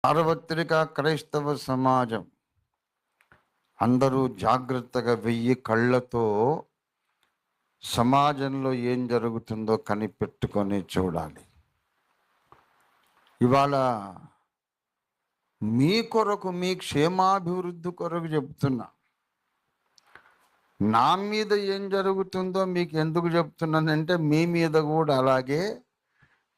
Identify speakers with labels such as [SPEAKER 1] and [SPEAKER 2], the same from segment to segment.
[SPEAKER 1] సార్వత్రిక క్రైస్తవ సమాజం అందరూ జాగ్రత్తగా వెయ్యి కళ్ళతో సమాజంలో ఏం జరుగుతుందో కనిపెట్టుకొని చూడాలి. ఇవాళ మీ కొరకు, మీ క్షేమాభివృద్ధి కొరకు చెప్తున్నా. నా మీద ఏం జరుగుతుందో మీకు ఎందుకు చెప్తున్నానంటే మీ మీద కూడా అలాగే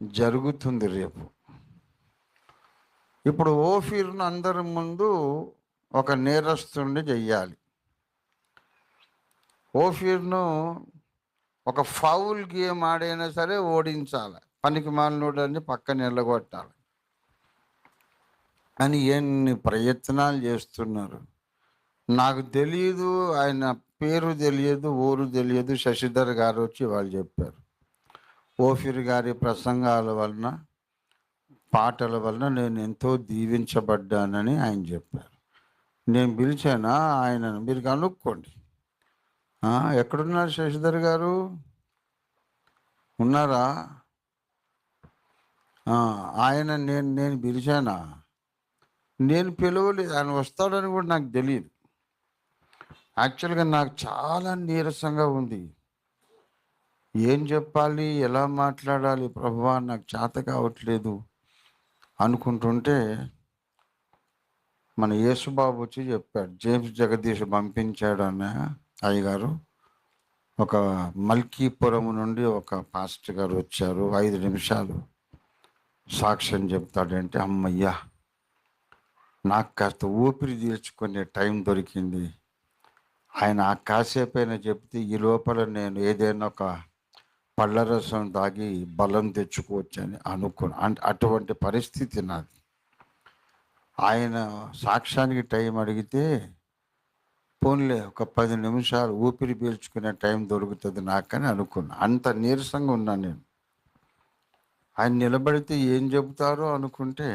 [SPEAKER 1] జరుగుతుంది రేపు. ఇప్పుడు ఓఫీర్ను అందరి ముందు ఒక నేరస్తుడిని చెయ్యాలి. ఓఫీర్ను ఒక ఫౌల్ గేమ్ ఆడైనా సరే ఓడించాలి, పనికి మాలినోడని పక్కన నిలగొట్టాలి అని ఎన్ని ప్రయత్నాలు చేస్తున్నారు. నాకు తెలియదు, ఆయన పేరు తెలియదు, ఊరు తెలియదు. శశిధర్ గారు వచ్చి వాళ్ళు చెప్పారు, ఓఫీర్ గారి ప్రసంగాల వలన, పాటల వలన నేను ఎంతో దీవించబడ్డానని ఆయన చెప్పారు. నేను పిలిచానా ఆయనను, మీరు కనుక్కోండి. ఎక్కడున్నారు శశిధర్ గారు? ఉన్నారా? ఆయన నేను పిలిచానా? నేను పిలవలేదు. ఆయన వస్తాడని కూడా నాకు తెలియదు. యాక్చువల్గా నాకు చాలా నీరసంగా ఉంది. ఏం చెప్పాలి, ఎలా మాట్లాడాలి ప్రభువా, నాకు చేత కావట్లేదు అనుకుంటుంటే మన యేసుబాబు వచ్చి చెప్పాడు, జేమ్స్ జగదీష్ పంపించాడు అన్న అయ్యగారు. ఒక మల్కీపురం నుండి ఒక పాస్టర్ గారు వచ్చారు, 5 నిమిషాలు సాక్ష్యం చెప్తాడంటే అమ్మయ్యా, నాకు కాస్త ఊపిరి తీర్చుకునే టైం దొరికింది. ఆయన ఆ కాసేపైనా చెప్తే ఈ లోపల నేను ఏదైనా ఒక పళ్ళరసం తాగి బలం తెచ్చుకోవచ్చని అనుకున్నాను. అటువంటి పరిస్థితి నాది. ఆయన సాక్ష్యానికి టైం అడిగితే పోన్లే ఒక 10 నిమిషాలు ఊపిరి పీల్చుకునే టైం దొరుకుతుంది నాకని అనుకున్నా. అంత నీరసంగా ఉన్నాను నేను. ఆయన నిలబడితే ఏం చెబుతారో అనుకుంటే,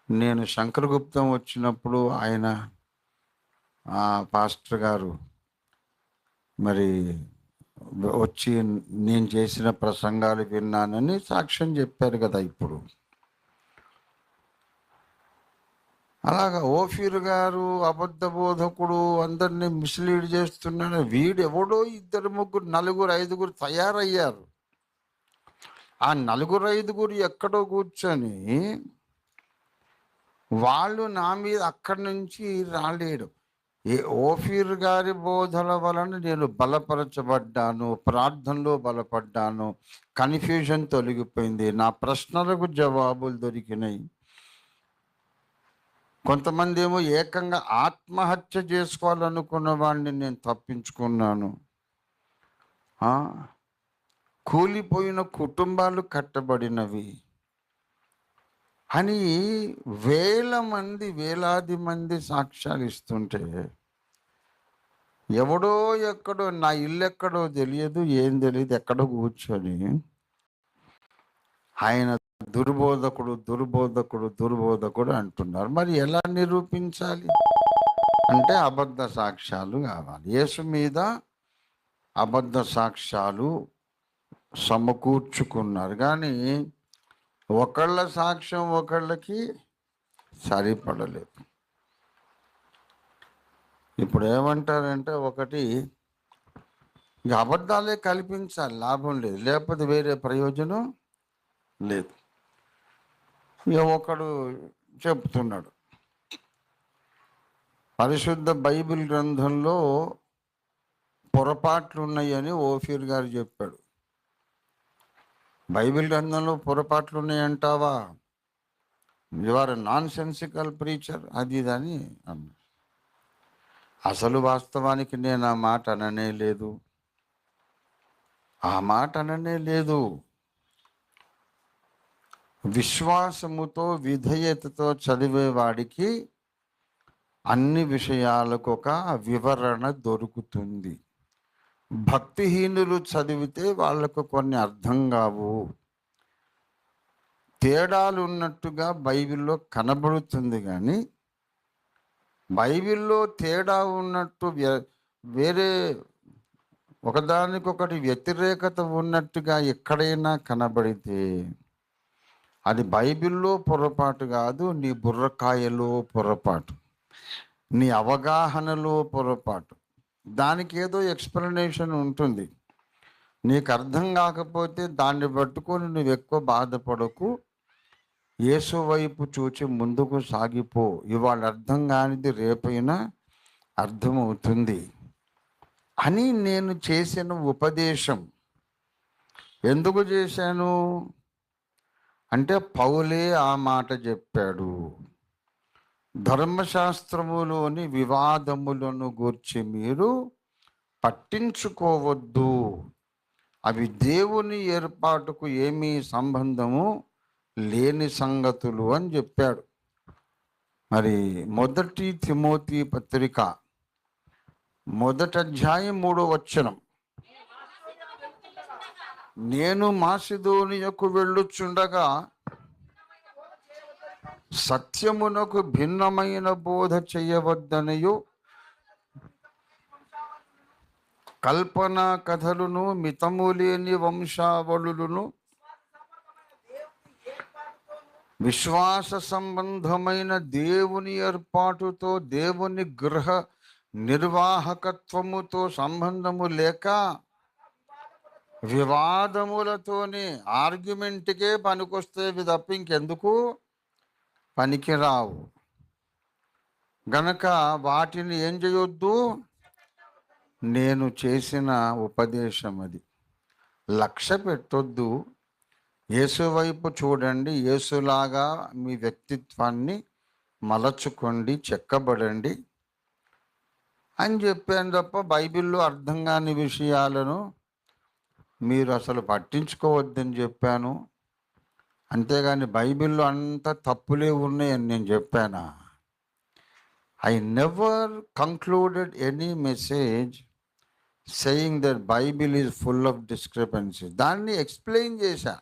[SPEAKER 1] నేను శంకరగుప్తం వచ్చినప్పుడు ఆయన పాస్టర్ గారు మరి వచ్చి నేను చేసిన ప్రసంగాలు విన్నానని సాక్ష్యం చెప్పారు కదా. ఇప్పుడు అలాగా ఓఫీర్ గారు అబద్ధ బోధకుడు, అందరినీ మిస్లీడ్ చేస్తున్నాడు. వీడు ఎవడో 2, 3, 4, 5 తయారయ్యారు. ఆ 4, 5 ఎక్కడో కూర్చొని వాళ్ళు నా మీద అక్కడి నుంచి రాలేడు. ఓఫీర్ గారి బోధల వలన నేను బలపరచబడ్డాను, ప్రార్థనలో బలపడ్డాను, కన్ఫ్యూజన్ తొలగిపోయింది, నా ప్రశ్నలకు జవాబులు దొరికినాయి. కొంతమంది ఏమో ఏకంగా ఆత్మహత్య చేసుకోవాలనుకున్న వాడిని నేను తప్పించుకున్నాను. కూలిపోయిన కుటుంబాలు కట్టబడినవి అని వేలాది మంది సాక్ష్యాలు ఇస్తుంటే, ఎవడో ఎక్కడో, నా ఇల్లు ఎక్కడో తెలియదు, ఏం తెలియదు, ఎక్కడో కూర్చొని ఆయన దుర్బోధకుడు అంటున్నారు. మరి ఎలా నిరూపించాలి అంటే అబద్ధ సాక్ష్యాలు కావాలి. యేసు మీద అబద్ధ సాక్ష్యాలు సమకూర్చుకున్నారు, కానీ ఒకళ్ళ సాక్ష్యం ఒకళ్ళకి సరిపడలేదు. ఇప్పుడు ఏమంటారంటే, ఒకటి ఇక అబద్ధాలే కల్పించాలి, లాభం లేదు, లేకపోతే వేరే ప్రయోజనం లేదు. ఇక ఒకడు చెప్తున్నాడు, పరిశుద్ధ బైబిల్ గ్రంథంలో పొరపాట్లు ఉన్నాయని ఓఫీర్ గారు చెప్పాడు. బైబిల్ గ్రంథంలో పొరపాట్లు ఉన్నాయంటావా, you are nonsensical preacher, అది ఇదని అన్నాడు. అసలు వాస్తవానికి నేను ఆ మాట అననే లేదు. విశ్వాసముతో, విధేయతతో చదివేవాడికి అన్ని విషయాలకు ఒక వివరణ దొరుకుతుంది. భక్తిహీనులు చదివితే వాళ్లకు కొన్ని అర్థం కావు. తేడాలు ఉన్నట్టుగా బైబిల్లో కనబడుతుంది, కానీ బైబిల్లో తేడా ఉన్నట్టు వేరే ఒకదానికొకటి వ్యతిరేకత ఉన్నట్టుగా ఎక్కడైనా కనబడితే అది బైబిల్లో పొరపాటు కాదు, నీ బుర్రకాయలో పొరపాటు, నీ అవగాహనలో పొరపాటు. దానికి ఏదో ఎక్స్ప్లెనేషన్ ఉంటుంది. నీకు అర్థం కాకపోతే దాన్ని పట్టుకొని నువ్వు ఎక్కువ బాధపడకు. యేసు వైపు చూచి ముందుకు సాగిపో. ఇవాళ అర్థం కానిది రేపైనా అర్థమవుతుంది అని నేను చేసిన ఉపదేశం. ఎందుకు చేశాను అంటే, పౌలే ఆ మాట చెప్పాడు. ధర్మశాస్త్రములోని వివాదములను గూర్చి మీరు పట్టించుకోవద్దు, అవి దేవుని ఏర్పాటుకు ఏమీ సంబంధము లేని సంగతులు అని చెప్పాడు. మరి మొదటి తిమోతి పత్రిక 1వ అధ్యాయం 3వ వచనం, నేను మాసిదోనియకు వెళ్ళుచుండగా సత్యమునకు భిన్నమైన బోధ చేయవద్దనియు, కల్పన కథలను, మితము లేని వంశావళులను, విశ్వాస సంబంధమైన దేవుని ఏర్పాటుతో, దేవుని గృహ నిర్వాహకత్వముతో సంబంధము లేక వివాదములతోనే, ఆర్గ్యుమెంట్కే పనికొస్తేవి తప్ప ఇంకెందుకు పనికిరావు. గనక వాటిని ఏం చేయొద్దు. నేను చేసిన ఉపదేశం అది. లక్ష్య పెట్టొద్దు. యేసు వైపు చూడండి, యేసులాగా మీ వ్యక్తిత్వాన్ని మలచుకోండి, చెక్కబడండి అని చెప్పాను తప్ప బైబిల్లో అర్థం కాని విషయాలను మీరు అసలు పట్టించుకోవద్దని చెప్పాను. అంతేగాని బైబిల్లో అంత తప్పులే ఉన్నాయని నేను చెప్పానా? I never concluded any message saying that Bible is full of discrepancy. దాన్ని ఎక్స్ప్లెయిన్ చేశా.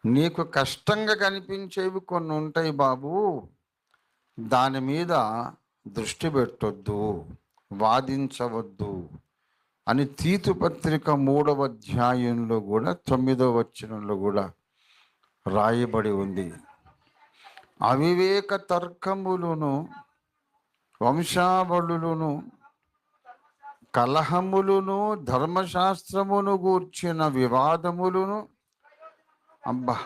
[SPEAKER 1] నీకు కష్టంగా కనిపించేవి కొన్ని ఉంటాయి బాబు, దాని మీద దృష్టి పెట్టొద్దు, వాదించవద్దు అని తీతు పత్రిక 3వ అధ్యాయంలో కూడా 9వ వచనంలో కూడా రాయబడి ఉంది. అవివేక తర్కములను, వంశావళులను, కలహములను, ధర్మశాస్త్రమును గూర్చిన వివాదములను. అబ్బా,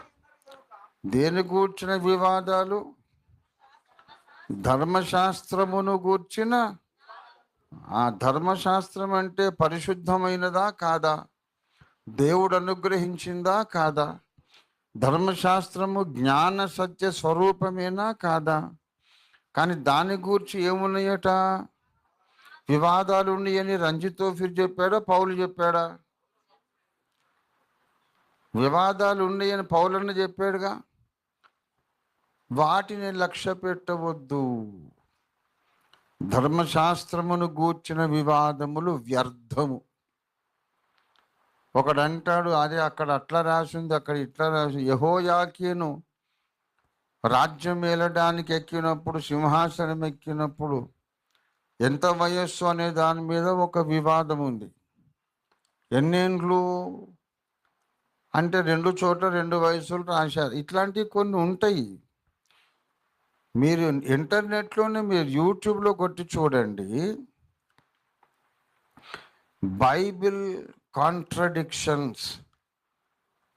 [SPEAKER 1] దేని గూర్చిన వివాదాలు? ధర్మశాస్త్రమును గూర్చిన. ఆ ధర్మశాస్త్రం అంటే పరిశుద్ధమైనదా కాదా? దేవుడు అనుగ్రహించిందా కాదా? ధర్మశాస్త్రము జ్ఞాన సత్య స్వరూపమేనా కాదా? కానీ దాని గురించి ఏమున్నాయట? వివాదాలు ఉన్నాయని రంజితోఫిర్ చెప్పాడా, పౌలు చెప్పాడా? వివాదాలు ఉన్నాయని పౌలన్న చెప్పాడుగా. వాటిని లక్ష్య పెట్టవద్దు. ధర్మశాస్త్రమును గూర్చిన వివాదములు వ్యర్థము. ఒకడంటాడు, అదే అక్కడ అట్లా రాసింది, అక్కడ ఇట్లా రాసింది. యెహోయాకీను రాజ్యం ఏలడానికి ఎక్కినప్పుడు, సింహాసనం ఎక్కినప్పుడు ఎంత వయస్సు అనే దాని మీద ఒక వివాదం ఉంది. ఎన్నేండ్లు అంటే 2 చోట్ల 2 వయసులు రాశారు. ఇట్లాంటివి కొన్ని ఉంటాయి. మీరు ఇంటర్నెట్లోనే, మీరు యూట్యూబ్లో కొట్టి చూడండి, బైబిల్ కాంట్రడిక్షన్స్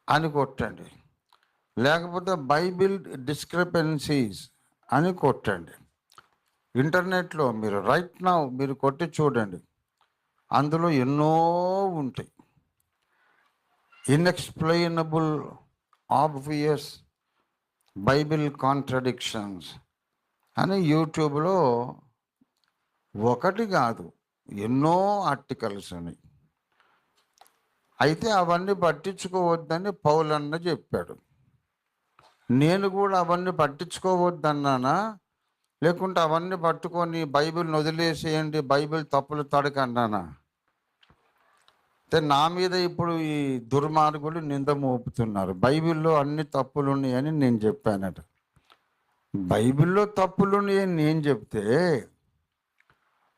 [SPEAKER 1] అని కొట్టండి, లేకపోతే బైబిల్ డిస్క్రిపెన్సీస్ అని కొట్టండి. ఇంటర్నెట్లో మీరు రైట్ నౌ మీరు కొట్టి చూడండి, అందులో ఎన్నో ఉంటాయి. ఇన్ఎక్స్ప్లెయినబుల్ ఆబ్వియస్ బైబిల్ కాంట్రడిక్షన్స్ అని యూట్యూబ్లో ఒకటి కాదు ఎన్నో ఆర్టికల్స్ ఉన్నాయి. అయితే అవన్నీ పట్టించుకోవద్దని పౌలన్న చెప్పాడు. నేను కూడా అవన్నీ పట్టించుకోవద్దన్నానా, లేకుంటే అవన్నీ పట్టుకొని బైబిల్ని వదిలేసేయండి, బైబిల్ తప్పులు తడకన్నానా? అయితే నా మీద ఇప్పుడు ఈ దుర్మార్గులు నింద మోపుతున్నారు, బైబిల్లో అన్ని తప్పులు ఉన్నాయని నేను చెప్పానట. బైబిల్లో తప్పులు ఉన్నాయని నేను చెప్తే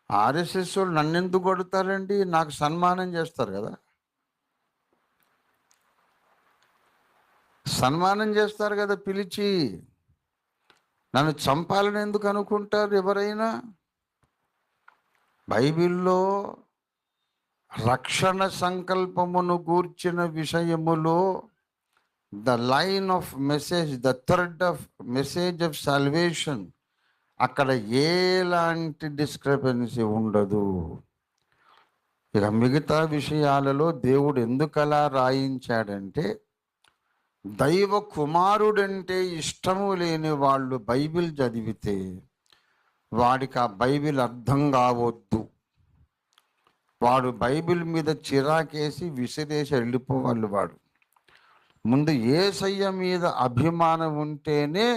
[SPEAKER 1] ఆర్ఎస్ఎస్ వాళ్ళు నన్ను ఎందుకు కొడతారండి? నాకు సన్మానం చేస్తారు కదా. సన్మానం చేస్తారు కదా పిలిచి. నన్ను చంపాలని ఎందుకు అనుకుంటారు ఎవరైనా? బైబిల్లో రక్షణ సంకల్పమును గూర్చిన విషయములో the line of message, the thread of message of salvation, అక్కడ ఎలాంటి డిస్క్రిపెన్సీ ఉండదు. ఇక మిగతా విషయాలలో దేవుడు ఎందుకు అలా రాయించాడంటే, దైవ కుమారుడంటే ఇష్టము లేని వాళ్ళు బైబిల్ చదివితే వాడికి ఆ బైబిల్ అర్థం కావద్దు. వాడు బైబిల్ మీద చిరాకేసి విసిరేసి వెళ్ళిపోవాలి. వాడు ముందు యేసయ్య మీద అభిమానం ఉంటేనే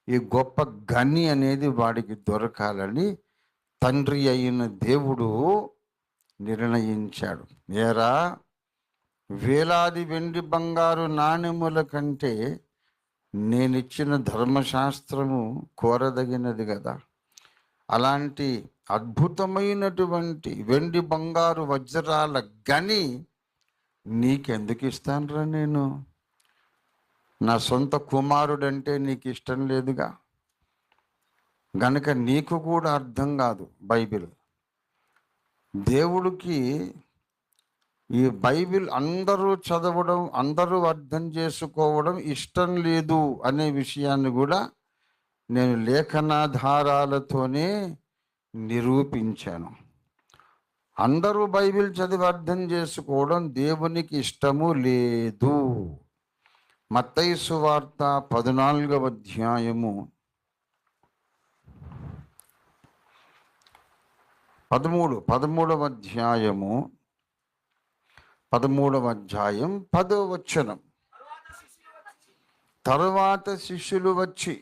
[SPEAKER 1] ఈ గొప్ప గని అనేది వాడికి దొరకాలని తండ్రి అయిన దేవుడు నిర్ణయించాడు. ఏరా, వేలాది వెండి బంగారు నాణెముల కంటే నేనిచ్చిన ధర్మశాస్త్రము కోరదగినది కదా. అలాంటి అద్భుతమైనటువంటి వెండి బంగారు వజ్రాల గని నీకెందుకు ఇస్తానురా నేను? నా సొంత కుమారుడంటే నీకు ఇష్టం లేదుగా, గనుక నీకు కూడా అర్థం కాదు బైబిల్. దేవుడికి ఈ బైబిల్ అందరూ చదవడం, అందరూ అర్థం చేసుకోవడం ఇష్టం లేదు అనే విషయాన్ని కూడా నేను లేఖనాధారాలతోనే నిరూపించాను. అందరూ బైబిల్ చదివి అర్థం చేసుకోవడం దేవునికి ఇష్టము లేదు. మత్తయి సువార్త 14వ అధ్యాయము 13వ అధ్యాయము 10వ వచనం. తరువాత శిష్యులు వచ్చి,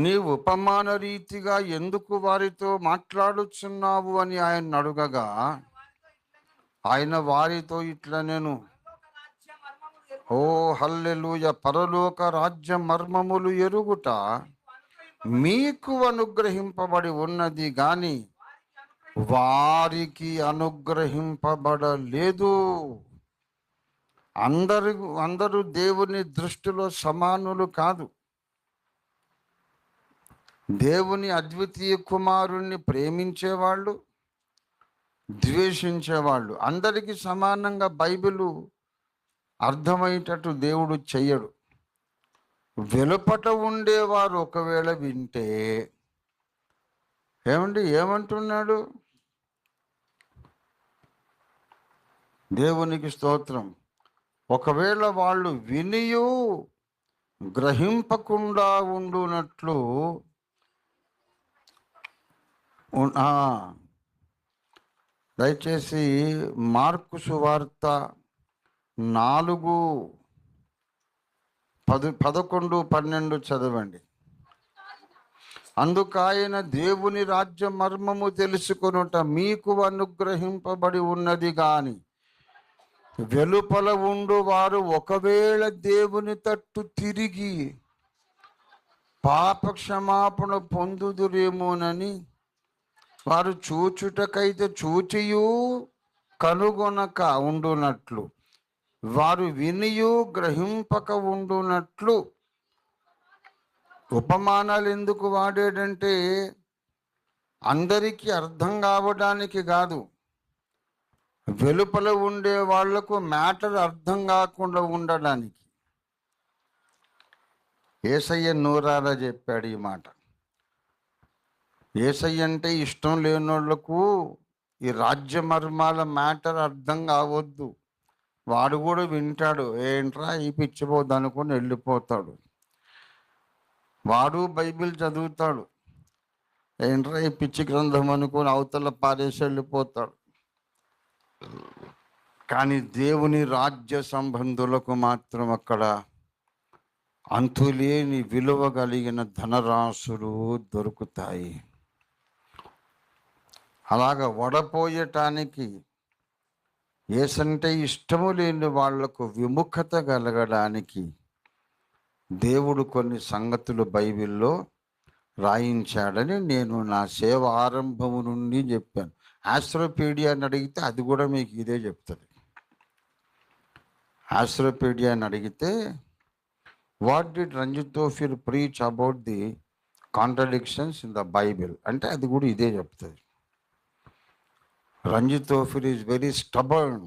[SPEAKER 1] నీవు ఉపమాన రీతిగా ఎందుకు వారితో మాట్లాడుచున్నావు అని ఆయన అడుగగా, ఆయన వారితో ఇట్లా నేను, ఓ హల్లెలూయా, పరలోక రాజ్య మర్మములు ఎరుగుట మీకు అనుగ్రహింపబడి ఉన్నది గాని వారికి అనుగ్రహింపబడలేదు. అందరూ దేవుని దృష్టిలో సమానులు కాదు. దేవుని అద్వితీయ కుమారుణ్ణి ప్రేమించేవాళ్ళు, ద్వేషించేవాళ్ళు అందరికీ సమానంగా బైబిలు అర్థమయ్యేటట్టు దేవుడు చెయ్యడు. వెలుపట ఉండేవారు ఒకవేళ వింటే, ఏమంటున్నాడు? దేవునికి స్తోత్రం. ఒకవేళ వాళ్ళు వినియు గ్రహింపకుండా ఉండునట్లు, దయచేసి మార్కు సువార్త 4:11-12 చదవండి. అందుకాయన దేవుని రాజ్య మర్మము తెలుసుకొనుట మీకు అనుగ్రహింపబడి ఉన్నది గాని వెలుపల ఉండు వారు ఒకవేళ దేవుని తట్టు తిరిగి పాప క్షమాపణ పొందుదురేమోనని వారు చూచుటకైతే చూచియు కనుగొనక ఉండునట్లు, వారు వినియు గ్రహింపక ఉండునట్లు. ఉపమానాలు ఎందుకు వాడాడంటే అందరికీ అర్థం కావడానికి కాదు, వెలుపల ఉండే వాళ్లకు మ్యాటర్ అర్థం కాకుండా ఉండడానికి. యేసయ్య నూరారా చెప్పాడు ఈ మాట. యేసయ్య అంటే ఇష్టం లేనోళ్లకు ఈ రాజ్య మర్మాల మ్యాటర్ అర్థం కావద్దు. వాడు కూడా వింటాడు, ఏంట్రా ఈ పిచ్చిపోద్దు అనుకుని వెళ్ళిపోతాడు. వాడు బైబిల్ చదువుతాడు, ఏంట్రా ఈ పిచ్చి గ్రంథం అనుకుని అవతల పారేసి వెళ్ళిపోతాడు. కానీ దేవుని రాజ్య సంబంధులకు మాత్రం అక్కడ అంతులేని విలువ కలిగిన ధనరాశులు దొరుకుతాయి. అలాగా వడపోయటానికి, యేసంటే ఇష్టము లేని వాళ్లకు విముఖత కలగడానికి దేవుడు కొన్ని సంగతులు బైబిల్లో రాయించాడని నేను నా సేవ ఆరంభము నుండి చెప్పాను. ఆస్ట్రోపీడియా అని అడిగితే అది కూడా మీకు ఇదే చెప్తుంది. ఆస్ట్రోపీడియా అని అడిగితే what did Ranjit Tofir preach about the contradictions in the Bible అంటే అది కూడా ఇదే చెప్తుంది. Ranjit Tofir is very stubborn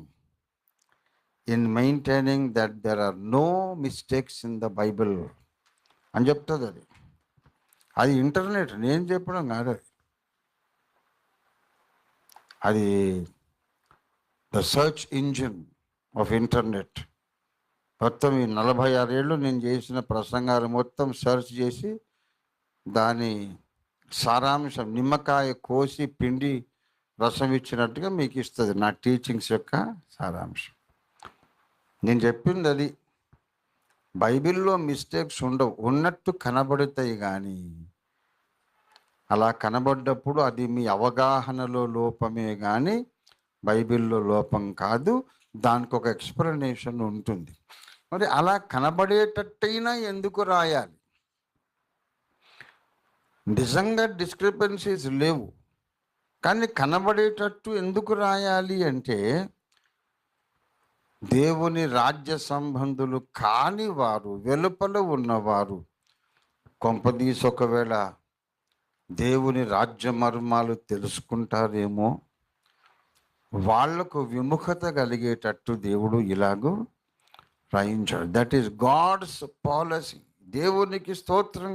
[SPEAKER 1] in maintaining that there are no mistakes in the Bible అని చెప్తుంది. అది ఇంటర్నెట్, నేను చెప్పడం కాదు, అది the search engine of internet. మొత్తం ఈ 46 ఏళ్ళు నేను చేసిన ప్రసంగాలు మొత్తం సెర్చ్ చేసి దాని సారాంశం నిమ్మకాయ కోసి పిండి రసం ఇచ్చినట్టుగా మీకు ఇస్తుంది నా టీచింగ్స్ యొక్క సారాంశం. నేను చెప్పింది అది. బైబిల్లో మిస్టేక్స్ ఉండవు, ఉన్నట్టు కనబడతాయి. కానీ అలా కనబడ్డప్పుడు అది మీ అవగాహనలో లోపమే కానీ బైబిల్లో లోపం కాదు. దానికి ఒక ఎక్స్ప్లెనేషన్ ఉంటుంది. మరి అలా కనబడేటట్టయినా ఎందుకు రాయాలి? నిజంగా డిస్క్రిపెన్సీస్ లేవు, కానీ కనబడేటట్టు ఎందుకు రాయాలి అంటే దేవుని రాజ్య సంబంధులు కాని వారు, వెలుపల ఉన్నవారు కొంపదీసి ఒకవేళ దేవుని రాజ్య మర్మాలు తెలుసుకుంటారేమో, వాళ్లకు విముఖత కలిగేటట్టు దేవుడు ఇలాగూ రాయించాడు. That is God's policy. దేవునికి స్తోత్రం.